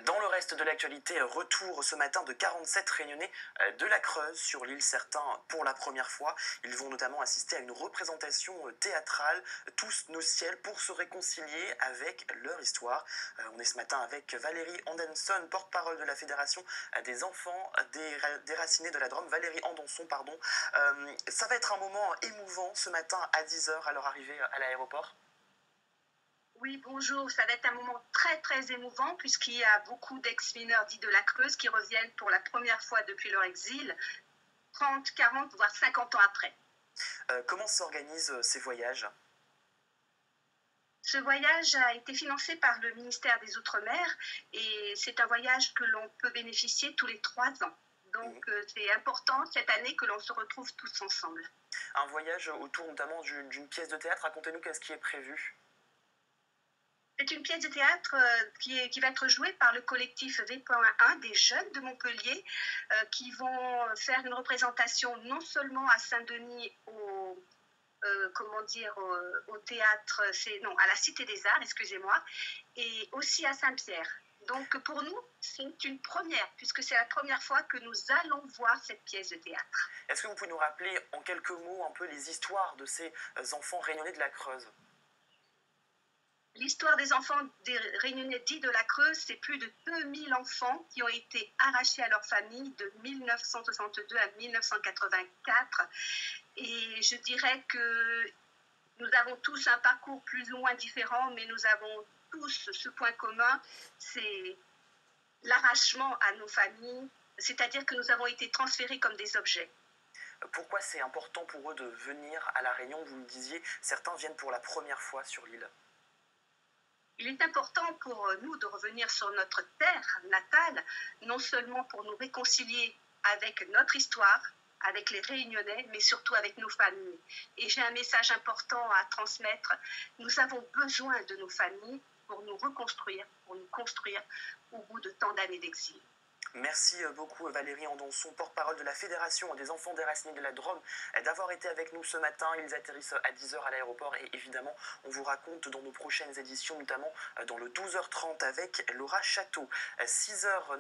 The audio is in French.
Dans le reste de l'actualité, retour ce matin de 47 réunionnais de la Creuse sur l'île. Certains pour la première fois. Ils vont notamment assister à une représentation théâtrale, Tous nos ciels, pour se réconcilier avec leur histoire. On est ce matin avec Valérie Andenson, porte-parole de la Fédération des enfants déracinés de la Drôme. Valérie Andonson, pardon. Ça va être un moment émouvant ce matin à 10 h à leur arrivée à l'aéroport. Oui, bonjour. Ça va être un moment très émouvant puisqu'il y a beaucoup d'ex-mineurs dits de la Creuse qui reviennent pour la première fois depuis leur exil, 30, 40, voire 50 ans après. Comment s'organisent ces voyages? Ce voyage a été financé par le ministère des Outre-mer et c'est un voyage que l'on peut bénéficier tous les 3 ans. Donc c'est important cette année que l'on se retrouve tous ensemble. Un voyage autour notamment d'une pièce de théâtre. Racontez-nous qu'est-ce qui est prévu. C'est une pièce de théâtre qui va être jouée par le collectif V.1 des jeunes de Montpellier qui vont faire une représentation non seulement à Saint-Denis au théâtre, à la Cité des Arts, excusez-moi, et aussi à Saint-Pierre. Donc pour nous, c'est une première, puisque c'est la première fois que nous allons voir cette pièce de théâtre. Est-ce que vous pouvez nous rappeler en quelques mots un peu les histoires de ces enfants réunionnais de la Creuse? L'histoire des enfants des Réunionnais dits de la Creuse, c'est plus de 2000 enfants qui ont été arrachés à leur famille de 1962 à 1984. Et je dirais que nous avons tous un parcours plus ou moins différent, mais nous avons tous ce point commun, c'est l'arrachement à nos familles, c'est-à-dire que nous avons été transférés comme des objets. Pourquoi c'est important pour eux de venir à La Réunion? Vous me disiez, certains viennent pour la première fois sur l'île. Il est important pour nous de revenir sur notre terre natale, non seulement pour nous réconcilier avec notre histoire, avec les Réunionnais, mais surtout avec nos familles. Et j'ai un message important à transmettre. Nous avons besoin de nos familles pour nous reconstruire, pour nous construire au bout de tant d'années d'exil. Merci beaucoup Valérie Andonson, porte-parole de la Fédération des enfants déracinés de la Drôme, d'avoir été avec nous ce matin. Ils atterrissent à 10 h à l'aéroport et évidemment on vous raconte dans nos prochaines éditions, notamment dans le 12 h 30 avec Laura Château. 6 h